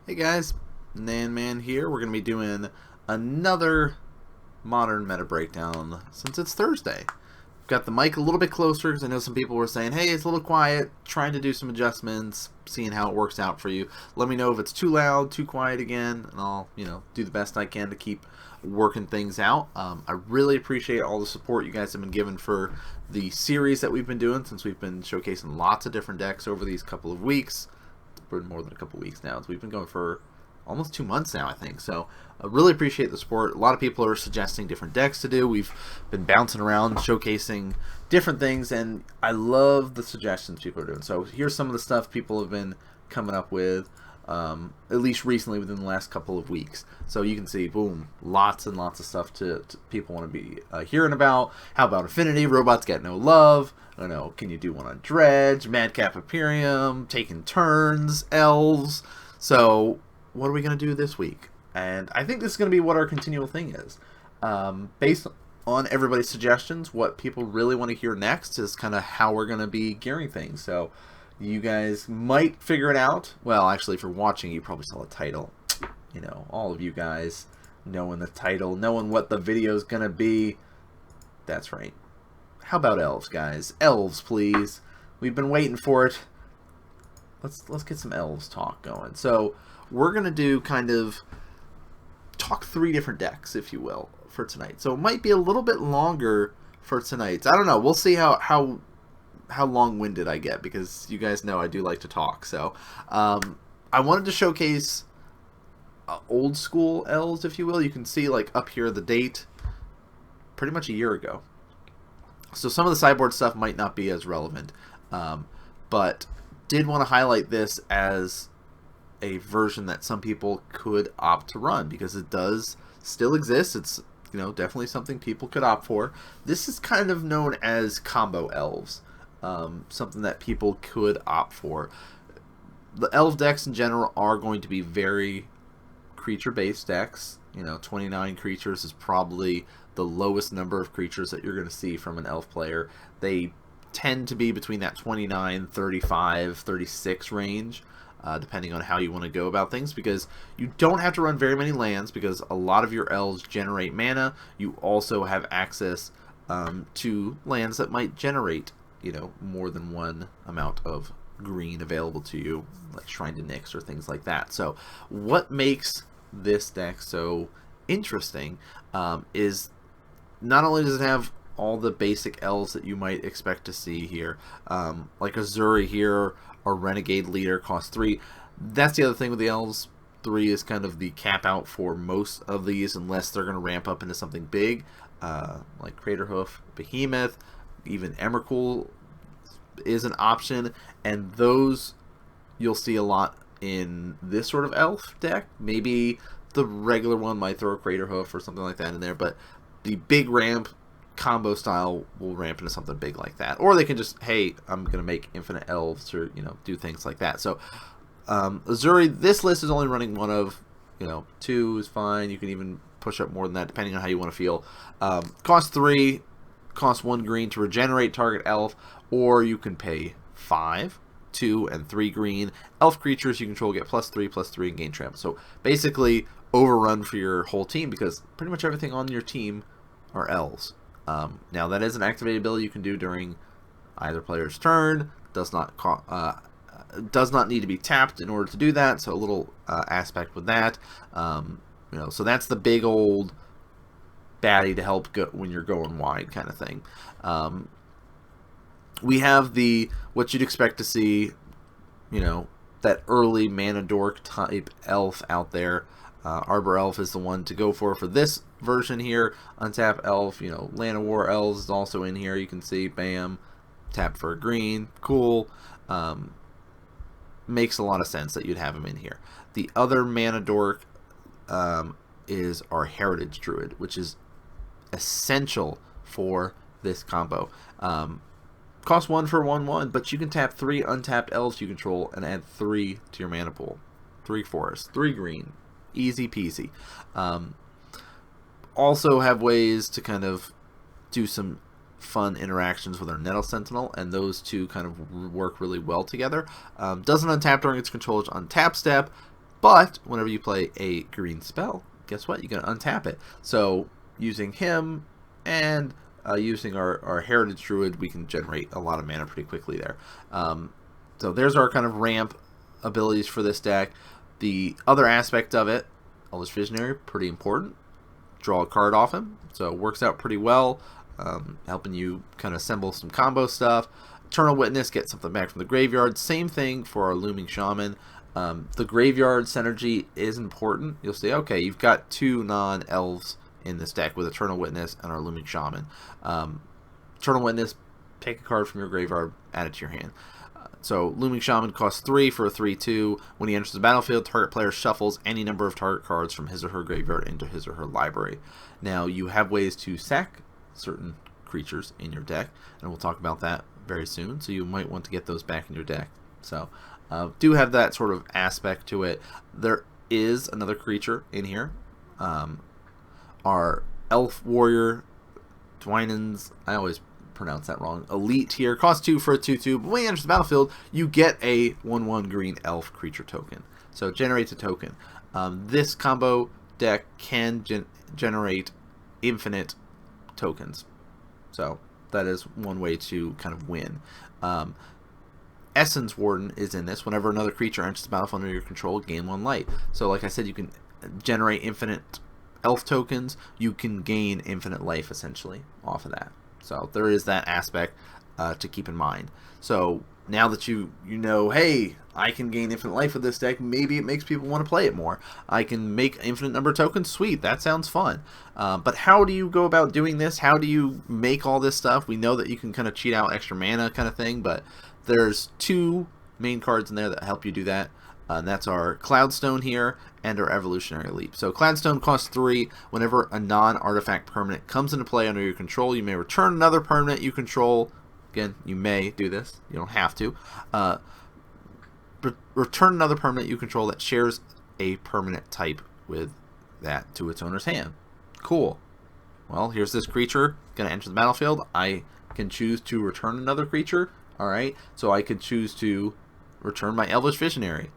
Hey guys, NanMan here. We're going to be doing another modern meta breakdown since it's Thursday. Got the mic a little bit closer because I know some people were saying, hey, it's a little quiet, trying to do some adjustments, seeing how it works out for you. Let me know if it's too loud, too quiet again, and I'll, do the best I can to keep working things out. I really appreciate all the support you guys have been giving for the series that we've been doing since we've been showcasing lots of different decks over these couple of weeks. For more than a couple weeks now. We've been going for almost 2 months now, I think. So I really appreciate the support. A lot of people are suggesting different decks to do. We've been bouncing around, showcasing different things, and I love the suggestions people are doing. So here's some of the stuff people have been coming up with, at least recently within the last couple of weeks. So you can see, boom, lots and lots of stuff to people want to be hearing about. How about Affinity? Robots Get No Love. I don't know, can you do one on Dredge, Madcap Imperium, taking turns, Elves? So what are we going to do this week? And I think this is going to be what our continual thing is. Based on everybody's suggestions, what people really want to hear next is kind of how we're going to be gearing things. So you guys might figure it out. Well, actually, for watching, you probably saw the title. All of you guys knowing the title, knowing what the video is going to be. That's right. How about Elves, guys? Elves, please. We've been waiting for it. Let's get some Elves talk going. So we're gonna do talk 3 different decks, if you will, for tonight. So it might be a little bit longer for tonight. I don't know. We'll see how long-winded I get, because you guys know I do like to talk. So I wanted to showcase old school Elves, if you will. You can see up here the date, pretty much a year ago. So some of the sideboard stuff might not be as relevant, but did want to highlight this as a version that some people could opt to run, because it does still exist. It's definitely something people could opt for. This is kind of known as combo Elves, something that people could opt for. The Elf decks in general are going to be very creature-based decks. 29 creatures is probably the lowest number of creatures that you're going to see from an Elf player. They tend to be between that 29, 35, 36 range, depending on how you want to go about things, because you don't have to run very many lands, because a lot of your Elves generate mana. You also have access to lands that might generate more than one amount of green available to you, like Shrine to Nyx or things like that. So what makes this deck so interesting is not only does it have all the basic Elves that you might expect to see here, like Azuri here, or Renegade Leader, cost 3. That's the other thing with the Elves. 3 is kind of the cap out for most of these, unless they're going to ramp up into something big, like Craterhoof, Behemoth, even Emrakul is an option, and those you'll see a lot in this sort of Elf deck. Maybe the regular one might throw a Craterhoof or something like that in there, but the big ramp combo style will ramp into something big like that. Or they can just, hey, I'm going to make infinite Elves, or, do things like that. So, Azuri, this list is only running one of, 2 is fine. You can even push up more than that, depending on how you want to feel. Cost 3, cost 1 green to regenerate target Elf, or you can pay 5, 2, and 3 green. Elf creatures you control get +3/+3 and gain trample. So basically overrun for your whole team, because pretty much everything on your team are Elves. Now that is an activated ability you can do during either player's turn. Does not need to be tapped in order to do that. So a little aspect with that. So that's the big old baddie to help go when you're going wide kind of thing. We have what you'd expect to see, that early mana dork type Elf out there. Arbor Elf is the one to go for this version here. Untap Elf, Land of War Elves is also in here. You can see, bam, tap for a green, cool. Makes a lot of sense that you'd have him in here. The other mana dork is our Heritage Druid, which is essential for this combo. Cost 1 for 1/1, but you can tap 3 untapped Elves you control and add 3 to your mana pool. 3 forest, 3 green. Easy peasy. Also have ways to kind of do some fun interactions with our Nettle Sentinel, and those two kind of work really well together. Doesn't untap during its controller's untap step, But whenever you play a green spell, guess what? You're going to untap it. So using him and using our Heritage Druid, we can generate a lot of mana pretty quickly there. So there's our kind of ramp abilities for this deck. The other aspect of it, Elvish Visionary, pretty important. Draw a card off him, so it works out pretty well, helping you kind of assemble some combo stuff. Eternal Witness, get something back from the graveyard. Same thing for our Looming Shaman. The graveyard synergy is important. You'll see, okay, you've got 2 non-elves in this deck with Eternal Witness and our Looming Shaman. Eternal Witness, take a card from your graveyard, add it to your hand. So Looming Shaman costs 3 for a 3/2. When he enters the battlefield, target player shuffles any number of target cards from his or her graveyard into his or her library. Now you have ways to sack certain creatures in your deck, and we'll talk about that very soon. So you might want to get those back in your deck. So do have that sort of aspect to it. There is another creature in here. Our Elf Warrior Dwynen's, I always pronounce that wrong, elite here, costs 2 for a 2/2, but when he enters the battlefield, you get a 1/1 green elf creature token. So it generates a token. This combo deck can generate infinite tokens. So that is one way to kind of win. Essence Warden is in this. Whenever another creature enters the battlefield under your control, gain 1 life. So like I said, you can generate infinite elf tokens. You can gain infinite life essentially off of that. So there is that aspect to keep in mind. So now that you know, hey, I can gain infinite life with this deck, maybe it makes people want to play it more. I can make infinite number of tokens. Sweet, that sounds fun. But how do you go about doing this? How do you make all this stuff? We know that you can kind of cheat out extra mana kind of thing, but there's 2 main cards in there that help you do that. And that's our Cloudstone here and our Evolutionary Leap. So Cloudstone costs 3. Whenever a non-artifact permanent comes into play under your control, you may return another permanent you control. Again, you may do this. You don't have to. Return another permanent you control that shares a permanent type with that to its owner's hand. Cool. Well, here's this creature going to enter the battlefield. I can choose to return another creature. All right. So I could choose to return my Elvish Visionary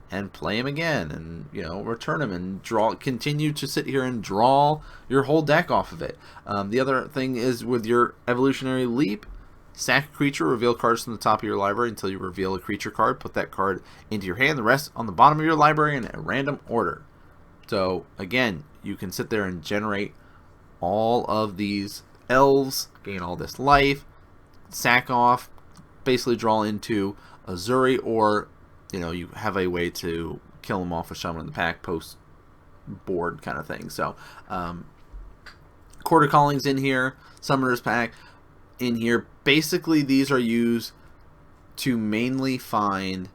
and play him again, and return him and continue to sit here and draw your whole deck off of it. The other thing is with your Evolutionary Leap, sack a creature, reveal cards from the top of your library until you reveal a creature card. Put that card into your hand, the rest on the bottom of your library in a random order. So again, you can sit there and generate all of these elves, gain all this life, sack off, basically draw into Azuri, or you have a way to kill them off with Shaman in the Pack post board kind of thing. So Quarter Calling's in here, Summoner's Pack in here. Basically these are used to mainly find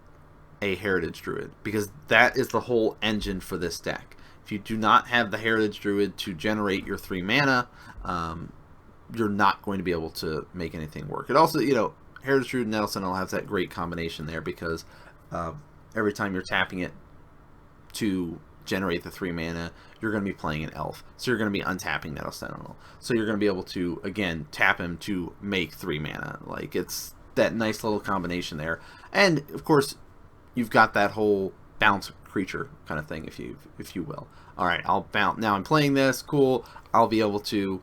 a Heritage Druid, because that is the whole engine for this deck. If you do not have the Heritage Druid to generate your 3 mana, you're not going to be able to make anything work. It also, Heritage Druid and Nettle Sentinel have that great combination there, because every time you're tapping it to generate the 3 mana, you're going to be playing an elf. So you're going to be untapping Nettle Sentinel. So you're going to be able to, again, tap him to make 3 mana. Like, it's that nice little combination there. And, of course, you've got that whole bounce creature kind of thing, if you will. All right, I'll bounce. Now I'm playing this. Cool. I'll be able to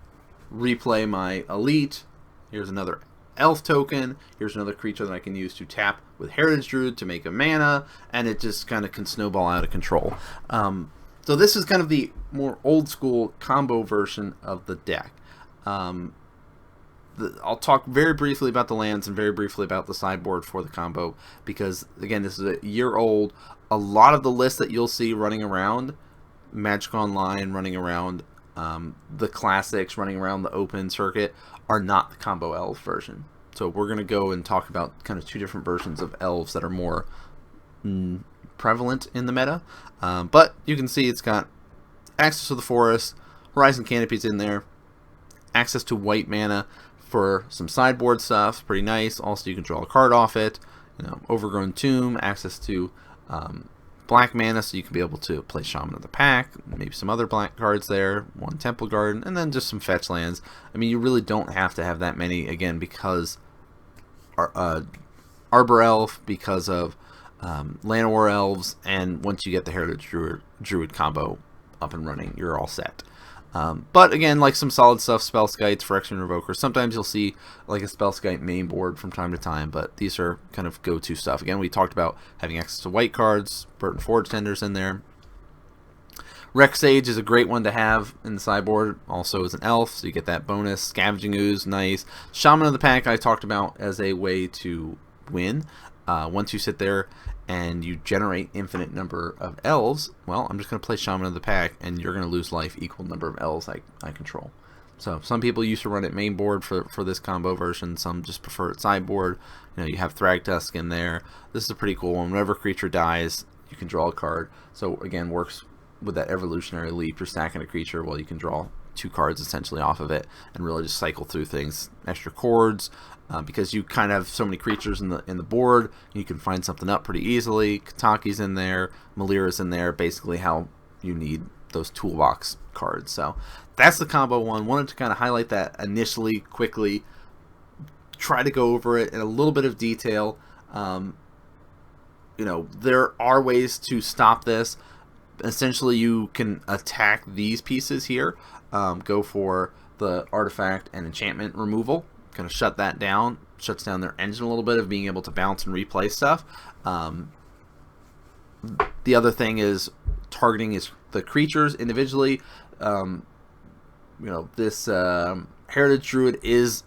replay my Elite. Here's another elf token. Here's another creature that I can use to tap with Heritage Druid to make a mana, and it just kind of can snowball out of control. So this is kind of the more old school combo version of the deck. I'll talk very briefly about the lands and very briefly about the sideboard for the combo, because again, this is a year old. A lot of the lists that you'll see running around Magic Online, running around the classics, running around the open circuit, are not the combo elf version. So we're going to go and talk about kind of 2 different versions of elves that are more prevalent in the meta. But you can see it's got access to the forest, Horizon Canopy's in there, access to white mana for some sideboard stuff, pretty nice. Also, you can draw a card off it. Overgrown Tomb, access to black mana, so you can be able to play Shaman of the Pack, maybe some other black cards there, 1 Temple Garden, and then just some fetch lands. I mean, you really don't have to have that many, again, because Arbor Elf, because of Llanowar Elves, and once you get the Heritage Druid combo up and running, you're all set. But again, like some solid stuff, Spellskites, Phyrexian Revoker. Sometimes you'll see like a Spellskite main board from time to time, but these are kind of go-to stuff. Again, we talked about having access to white cards, Burton Forge Tenders in there. Rex Sage is a great one to have in the sideboard, also as an elf, so you get that bonus. Scavenging Ooze, nice. Shaman of the Pack I talked about as a way to win. Once you sit there and you generate infinite number of elves, well, I'm just going to play Shaman of the Pack, and you're going to lose life equal number of elves I control. So some people used to run it main board for this combo version. Some just prefer it sideboard. You have Thragtusk in there. This is a pretty cool one. Whenever a creature dies, you can draw a card. So again, works with that evolutionary leap. You're stacking a creature, well, you can draw 2 cards essentially off of it and really just cycle through things. Extra chords, because you kind of have so many creatures in the board, you can find something up pretty easily. Kataki's in there, Malira's in there, basically how you need those toolbox cards. So that's the combo one. Wanted to kind of highlight that initially, quickly, try to go over it in a little bit of detail. There are ways to stop this. Essentially, you can attack these pieces here, go for the artifact and enchantment removal, kind of shut that down, shuts down their engine a little bit of being able to bounce and replay stuff. The other thing is targeting is the creatures individually. This Heritage Druid is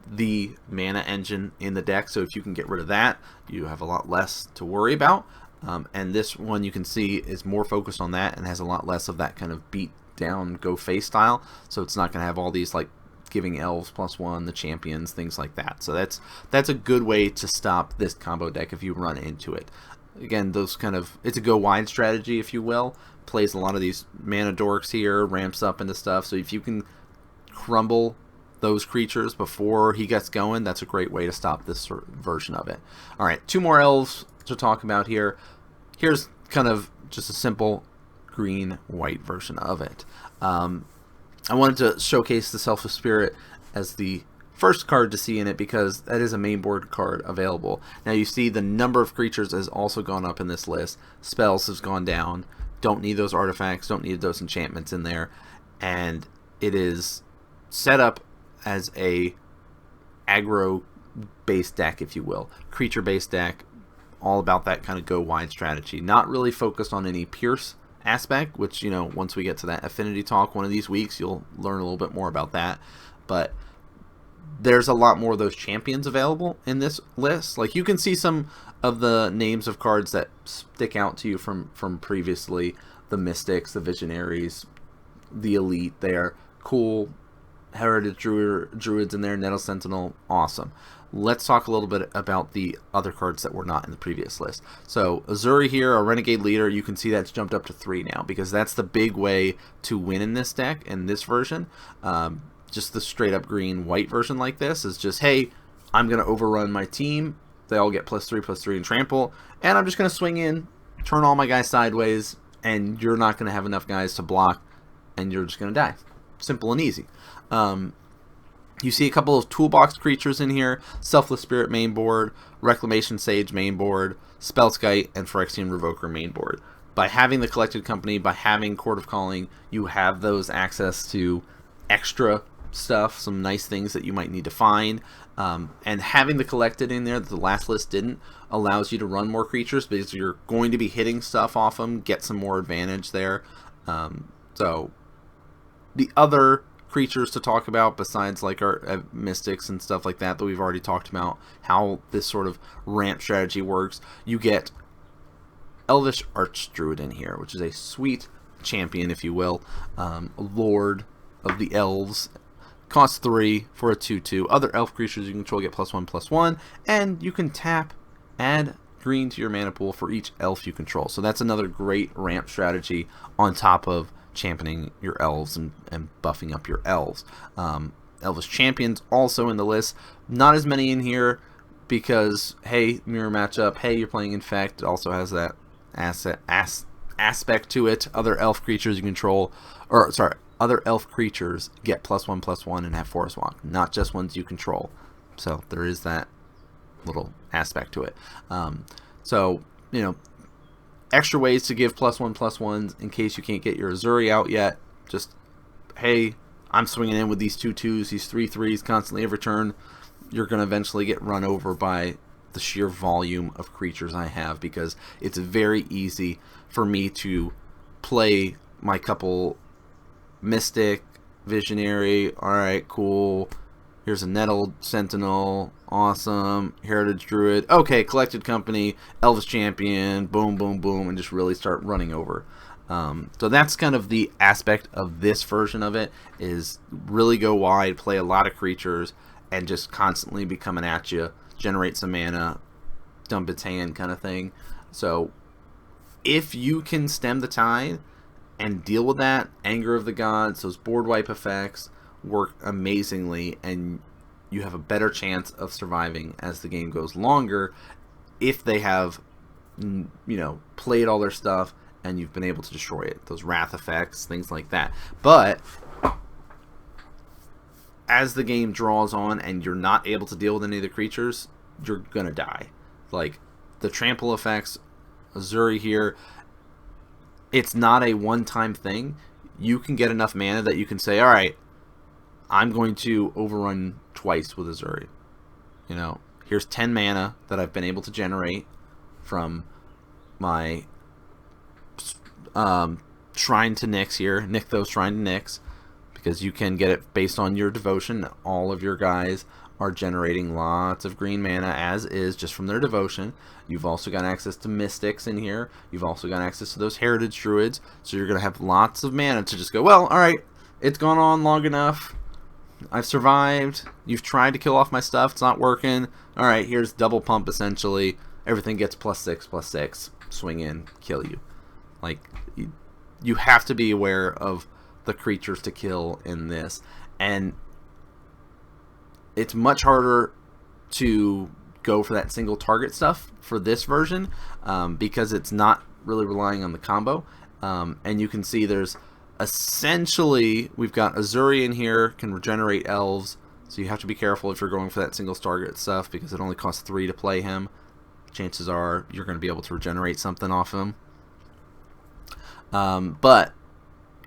the mana engine in the deck, so if you can get rid of that, you have a lot less to worry about. And this one you can see is more focused on that and has a lot less of that kind of beat down go face style, so it's not going to have all these like giving elves +1, the champions, things like that. So that's a good way to stop this combo deck if you run into it. Again, it's a go wide strategy, if you will. Plays a lot of these mana dorks here, ramps up into stuff, so if you can crumble those creatures before he gets going, that's a great way to stop this sort of version of it. Alright, 2 more elves to talk about here. Here's kind of just a simple green-white version of it. I wanted to showcase the Selfless Spirit as the first card to see in it because that is a main board card available. Now you see the number of creatures has also gone up in this list. Spells has gone down. Don't need those artifacts, don't need those enchantments in there. And it is set up as a aggro-based deck, if you will. Creature-based deck, all about that kind of go-wide strategy. Not really focused on any Pierce aspect, which, once we get to that affinity talk one of these weeks, you'll learn a little bit more about that. But there's a lot more of those champions available in this list. Like, you can see some of the names of cards that stick out to you from previously. The Mystics, the Visionaries, the Elite there. Cool. Heritage Druids in there, Nettle Sentinel, awesome. Let's talk a little bit about the other cards that were not in the previous list. So Azuri here, a Renegade Leader, you can see that's jumped up to 3 now because that's the big way to win in this deck, in this version. Just the straight up green-white version like this is just, hey, I'm going to overrun my team. They all get +3/+3 in trample, and I'm just going to swing in, turn all my guys sideways, and you're not going to have enough guys to block, and you're just going to die. Simple and easy. You see a couple of toolbox creatures in here. Selfless Spirit main board, Reclamation Sage main board, Spellskite, and Phyrexian Revoker main board. By having the Collected Company, by having Court of Calling, you have those access to extra stuff, some nice things that you might need to find. And having the Collected in there that the last list didn't allows you to run more creatures because you're going to be hitting stuff off them, get some more advantage there. So the other creatures to talk about besides like our Mystics and stuff like that we've already talked about how this sort of ramp strategy works. You get Elvish Archdruid in here, which is a sweet champion, if you will, Lord of the Elves. Costs 3 for a 2/2. Other elf creatures you control get +1/+1, and you can tap, add green to your mana pool for each elf you control. So that's another great ramp strategy on top of championing your elves and buffing up your elves. Elvish champions also in the list. Not as many in here because, hey, mirror matchup. Hey, you're playing Infect. It also has that aspect to it. Other elf creatures you control, other elf creatures get +1/+1 and have Forest Walk, not just ones you control. So there is that little aspect to it. So you know, extra ways to give +1/+1s in case you can't get your Azuri out yet. Just, hey, I'm swinging in with these 2/2s, these 3/3s constantly every turn. You're going to eventually get run over by the sheer volume of creatures I have, because it's very easy for me to play my couple Mystic, Visionary, alright, cool. Here's a Nettled Sentinel, awesome. Heritage Druid, okay, Collected Company, Elves Champion, boom, boom, boom, and just really start running over. So that's kind of the aspect of this version of it, is really go wide, play a lot of creatures, and just constantly be coming at you, generate some mana, dump its hand kind of thing. So if you can stem the tide and deal with that, Anger of the Gods, those board wipe effects work amazingly, and you have a better chance of surviving as the game goes longer if they have, you know, played all their stuff and you've been able to destroy it. Those wrath effects, things like that. But as the game draws on and you're not able to deal with any of the creatures, you're gonna die. Like the trample effects, Azuri here, it's not a one-time thing. You can get enough mana that you can say, alright, I'm going to overrun twice with Azuri. You know, here's 10 mana that I've been able to generate from my Shrine to Nyx here. Nykthos Shrine to Nyx, because you can get it based on your devotion. All of your guys are generating lots of green mana as is just from their devotion. You've also got access to Mystics in here. You've also got access to those Heritage Druids. So you're going to have lots of mana to just go, well, alright, it's gone on long enough. I've survived. You've tried to kill off my stuff. It's not working. Alright, here's double pump essentially. Everything gets +6/+6. Swing in, kill you. Like, you have to be aware of the creatures to kill in this. And it's much harder to go for that single target stuff for this version, because it's not really relying on the combo. And you can see there's essentially, we've got Azuri in here, can regenerate elves, so you have to be careful if you're going for that single target stuff, because it only costs 3 to play him. Chances are you're going to be able to regenerate something off him. But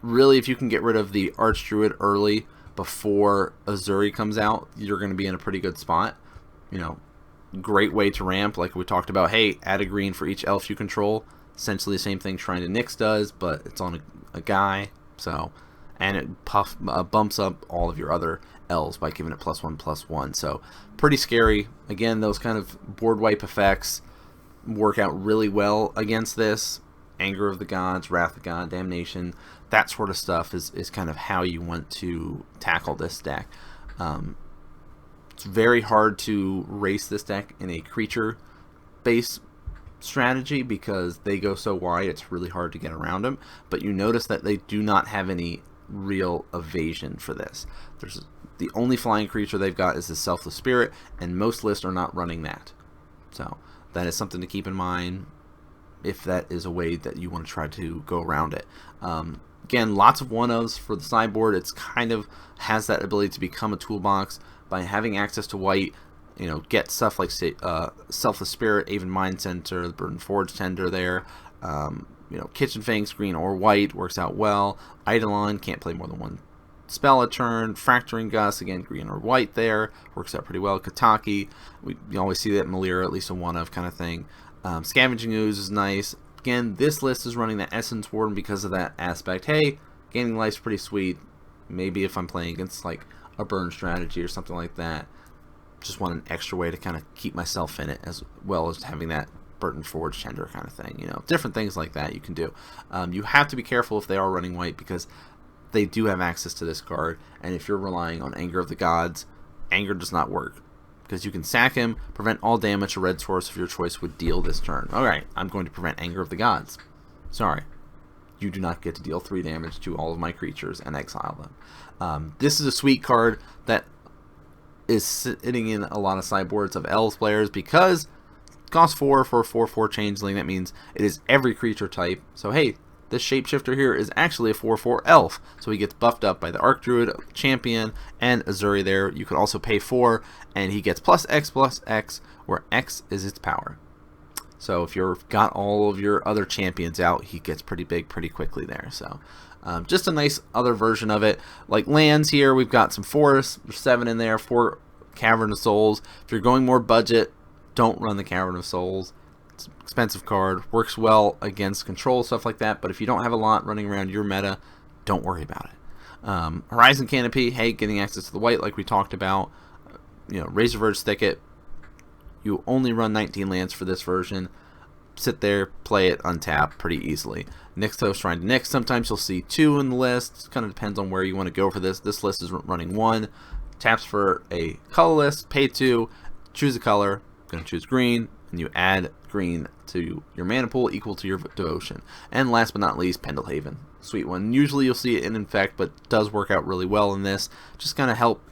really, if you can get rid of the Archdruid early before Azuri comes out, you're going to be in a pretty good spot. You know, great way to ramp, like we talked about. Hey, add a green for each elf you control. Essentially the same thing Shrine to Nyx does, but it's on a guy. So, and it bumps up all of your other elves by giving it +1/+1. So pretty scary. Again, those kind of board wipe effects work out really well against this. Anger of the Gods, Wrath of God, Damnation, that sort of stuff is kind of how you want to tackle this deck. It's very hard to race this deck in a creature base strategy because they go so wide, it's really hard to get around them. But you notice that they do not have any real evasion for this. The only flying creature they've got is the Selfless Spirit, and most lists are not running that. So that is something to keep in mind if that is a way that you want to try to go around it. Again, lots of 1-ofs for the sideboard. It's kind of has that ability to become a toolbox by having access to white. You know, get stuff like Selfless Spirit, Aven Mind Center, the Burden Forge Tender there. You know, Kitchen Fangs, green or white, works out well. Eidolon, can't play more than one spell a turn. Fracturing Gust, again, green or white there, works out pretty well. Kataki, you always see that in Malira, at least a 1-of kind of thing. Scavenging Ooze is nice. Again, this list is running that Essence Warden because of that aspect. Hey, gaining life's pretty sweet. Maybe if I'm playing against like a burn strategy or something like that, just want an extra way to kind of keep myself in it, as well as having that Burden Forge Tender kind of thing. You know, different things like that you can do. You have to be careful if they are running white, because they do have access to this card, and if you're relying on Anger of the Gods, Anger does not work, because you can sack him, prevent all damage a red source of your choice would deal this turn. Alright, I'm going to prevent Anger of the Gods. Sorry. You do not get to deal 3 damage to all of my creatures and exile them. This is a sweet card that is sitting in a lot of sideboards of Elves players, because it costs 4 for a 4/4 changeling. That means it is every creature type. So hey, this shapeshifter here is actually a 4/4 elf, so he gets buffed up by the Archdruid champion and Azuri there. You could also pay 4, and he gets +X+X, where X is its power. So if you've got all of your other champions out, he gets pretty big pretty quickly there. So just a nice other version of it. Like lands here, we've got some forests. There's 7 in there, 4 Cavern of Souls. If you're going more budget, don't run the Cavern of Souls. It's an expensive card. Works well against control, stuff like that. But if you don't have a lot running around your meta, don't worry about it. Horizon Canopy, hey, getting access to the white like we talked about. Razorverge Thicket. You only run 19 lands for this version. Sit there, play it, untap pretty easily. Nyxos, Shrine to Nyx. Sometimes you'll see 2 in the list. It kind of depends on where you want to go for this. This list is running 1. Taps for a colorless, pay 2, choose a color. I'm going to choose green, and you add green to your mana pool equal to your devotion. And last but not least, Pendelhaven. Sweet one. Usually you'll see it in Infect, but does work out really well in this. Just kind of help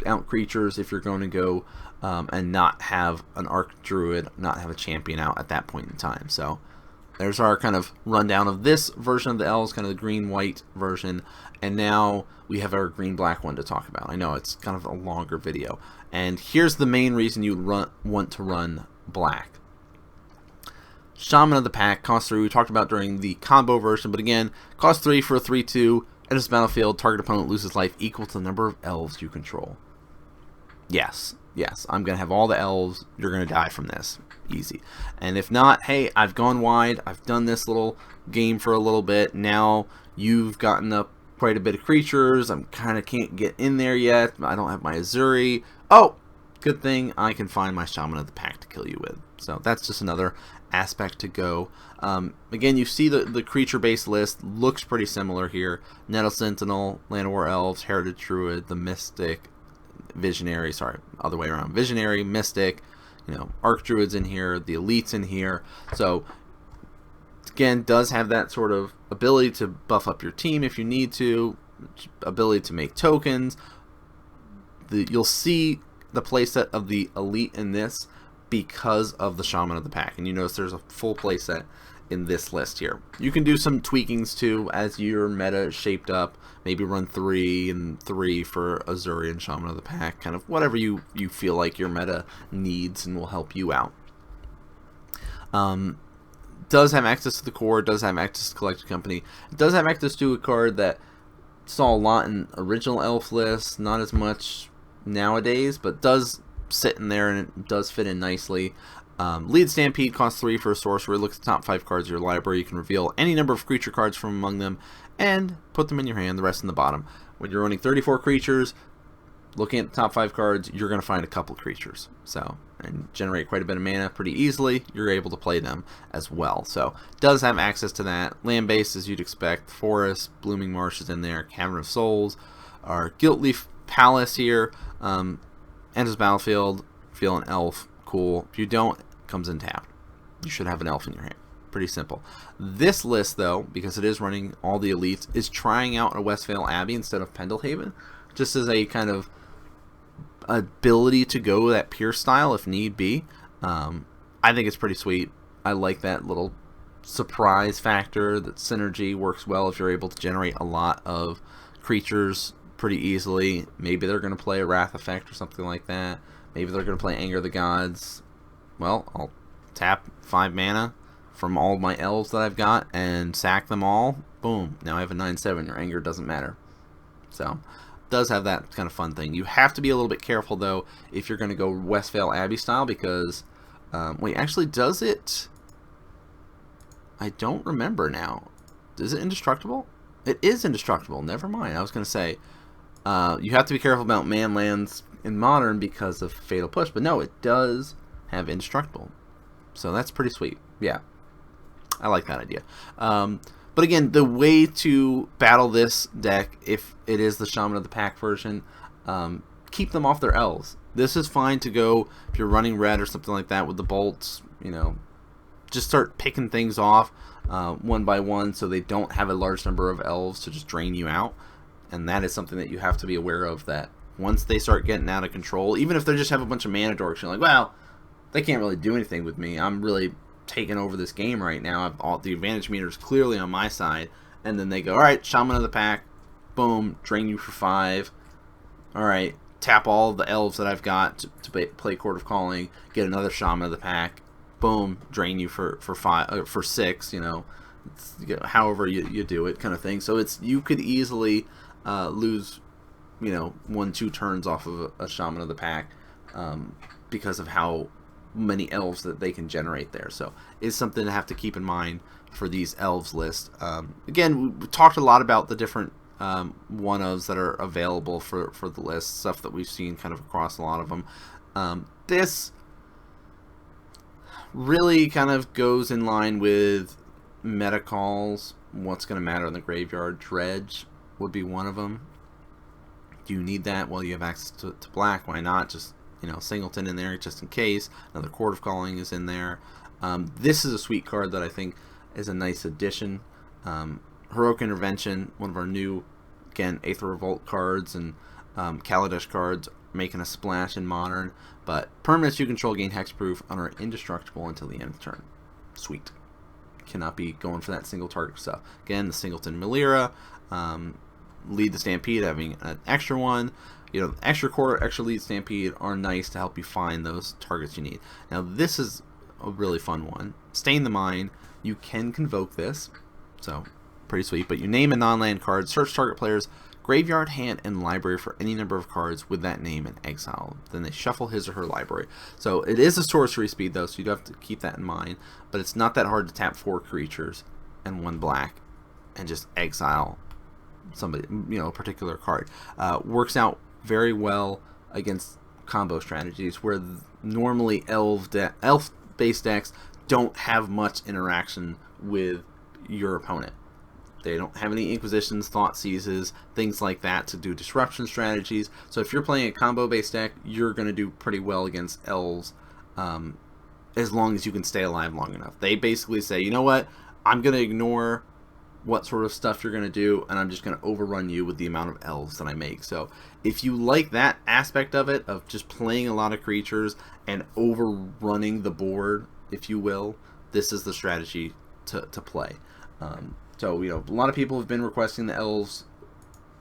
out creatures if you're going to go and not have an Arc Druid, not have a champion out at that point in time. So there's our kind of rundown of this version of the Elves, kind of the green-white version. And now we have our green-black one to talk about. I know it's kind of a longer video. And here's the main reason you want to run black. Shaman of the Pack, cost 3, we talked about during the combo version, but again, cost 3 for a 3/2. At this battlefield, target opponent loses life equal to the number of elves you control. Yes, I'm going to have all the elves. You're going to die from this. Easy. And if not, hey, I've gone wide. I've done this little game for a little bit. Now you've gotten up quite a bit of creatures. I kind of can't get in there yet. I don't have my Azuri. Oh, good thing I can find my Shaman of the Pack to kill you with. So that's just another aspect to go. Again, you see the creature-based list looks pretty similar here. Nettle Sentinel, Land of War Elves, Heritage Druid, the Mystic, Visionary, sorry, other way around. Visionary, Mystic, Arc Druids in here, the Elites in here. So again, does have that sort of ability to buff up your team if you need to, ability to make tokens. You'll see the playset of the Elite in this because of the Shaman of the Pack, and you notice there's a full playset in this list here. You can do some tweakings too as your meta is shaped up. Maybe run 3 and 3 for Azuri and Shaman of the Pack, kind of whatever you feel like your meta needs and will help you out. Does have access to the core, does have access to Collected Company. It does have access to a card that saw a lot in original Elf lists, not as much nowadays, but does sit in there and it does fit in nicely. Lead Stampede costs 3 for a sorcerer. Look at the top 5 cards of your library. You can reveal any number of creature cards from among them and put them in your hand, the rest in the bottom. When you're running 34 creatures, looking at the top 5 cards, you're going to find a couple creatures. And generate quite a bit of mana pretty easily. You're able to play them as well. So, does have access to that. Land-based, as you'd expect. Forest, Blooming Marsh is in there. Cavern of Souls. Our Guiltleaf Palace here. Enters battlefield. Feel an elf. Cool. If you don't, comes in tapped. You should have an elf in your hand. Pretty simple. This list, though, because it is running all the elites, is trying out a Westvale Abbey instead of Pendelhaven, just as a kind of ability to go that Pierce style if need be. I think it's pretty sweet. I like that little surprise factor. That synergy works well if you're able to generate a lot of creatures pretty easily. Maybe they're going to play a Wrath effect or something like that. Maybe they're going to play Anger of the Gods. Well, I'll tap 5 mana from all my elves that I've got and sack them all. Boom. Now I have a 9/7. Your anger doesn't matter. So, does have that kind of fun thing. You have to be a little bit careful, though, if you're going to go Westvale Abbey style, because, wait, actually, does it? I don't remember now. Is it indestructible? It is indestructible. Never mind. I was going to say, you have to be careful about man lands in Modern because of Fatal Push, but no, it does have indestructible. So that's pretty sweet. Yeah. I like that idea. But again, the way to battle this deck, if it is the Shaman of the Pack version, keep them off their elves. This is fine to go if you're running red or something like that with the bolts. Just start picking things off one by one so they don't have a large number of elves to just drain you out. And that is something that you have to be aware of, that once they start getting out of control, even if they just have a bunch of mana dorks, you're like, well, they can't really do anything with me. I'm really taking over this game right now. The advantage meter is clearly on my side. And then they go, alright, Shaman of the Pack, boom, drain you for 5. Alright, tap all the elves that I've got to play Court of Calling, get another Shaman of the Pack, boom, drain you for 5 for 6. However you do it, kind of thing. So you could easily lose 1-2 turns off of a Shaman of the Pack because of how many elves that they can generate there. So it's something to have to keep in mind for these elves list. Again, we talked a lot about the different one-ofs that are available for the list, stuff that we've seen kind of across a lot of them. This really kind of goes in line with meta calls. What's going to matter in the graveyard? Dredge would be one of them. Do you need that? Well, you have access to black. Why not? Just singleton in there just in case. Another Court of Calling is in there. This is a sweet card that I think is a nice addition. Heroic Intervention, one of our new, again, Aether Revolt cards and Kaladesh cards, making a splash in Modern. But permanents you control gain hexproof and are indestructible until the end of the turn. Sweet. Cannot be going for that single target stuff. Again, the Singleton Melira, Lead the Stampede, having an extra one. Extra core, extra lead stampede are nice to help you find those targets you need. Now, this is a really fun one. Stain the Mind. You can convoke this, so pretty sweet. But you name a non-land card, search target player's graveyard, hand, and library for any number of cards with that name and exile. Then they shuffle his or her library. So it is a sorcery speed, though, so you do have to keep that in mind. But it's not that hard to tap 4 creatures and 1 black and just exile somebody, a particular card. Works out very well against combo strategies where normally elf-based decks don't have much interaction with your opponent. They don't have any Inquisitions, Thought Seizes, things like that to do disruption strategies. So if you're playing a combo-based deck, you're going to do pretty well against elves as long as you can stay alive long enough. They basically say, you know what, I'm going to ignore what sort of stuff you're going to do, and I'm just going to overrun you with the amount of elves that I make. So if you like that aspect of it, of just playing a lot of creatures and overrunning the board, if you will, this is the strategy to play. So, a lot of people have been requesting the elves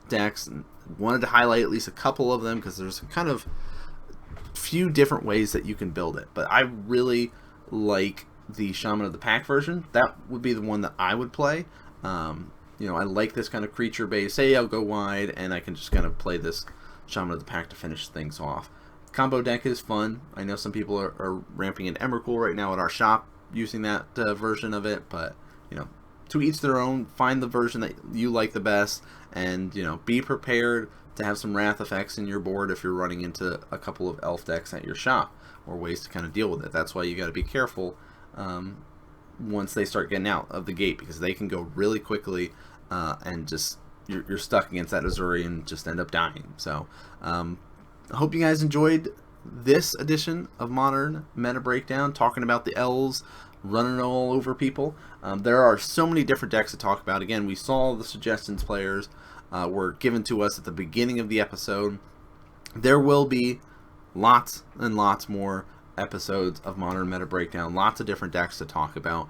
decks, and wanted to highlight at least a couple of them because there's kind of few different ways that you can build it. But I really like the Shaman of the Pack version. That would be the one that I would play. I like this kind of creature base. Say I'll go wide and I can just kind of play this Shaman of the Pack to finish things off. Combo deck is fun. I know some people are ramping in Emrakul right now at our shop using that version of it, but to each their own. Find the version that you like the best, and be prepared to have some wrath effects in your board if you're running into a couple of elf decks at your shop, or ways to kind of deal with it. That's why you got to be careful once they start getting out of the gate, because they can go really quickly and just you're stuck against that Azuri and just end up dying. So I hope you guys enjoyed this edition of Modern Meta Breakdown, talking about the elves, running all over people. There are so many different decks to talk about. Again, we saw the suggestions players were given to us at the beginning of the episode. There will be lots and lots more episodes of Modern Meta Breakdown, lots of different decks to talk about.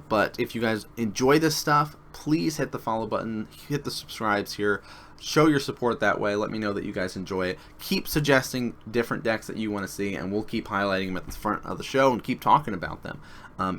But if you guys enjoy this stuff, please hit the follow button, hit the subscribes here, show your support that way. Let me know that you guys enjoy it. Keep suggesting different decks that you want to see, and we'll keep highlighting them at the front of the show and keep talking about them.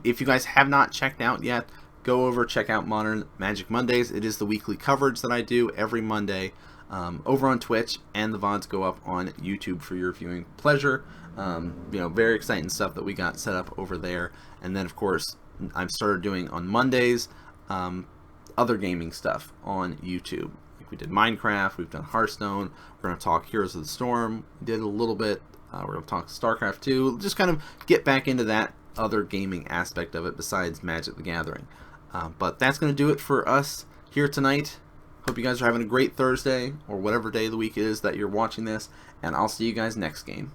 If you guys have not checked out yet, go over, check out Modern Magic Mondays. It is the weekly coverage that I do every Monday over on Twitch, and the VODs go up on YouTube for your viewing pleasure. Very exciting stuff that we got set up over there. And then, of course, I've started doing on Mondays other gaming stuff on YouTube. Like we did Minecraft, we've done Hearthstone, we're going to talk Heroes of the Storm, we did a little bit, we're going to talk StarCraft 2, just kind of get back into that other gaming aspect of it besides Magic the Gathering. But that's going to do it for us here tonight. Hope you guys are having a great Thursday, or whatever day of the week it is that you're watching this, and I'll see you guys next game.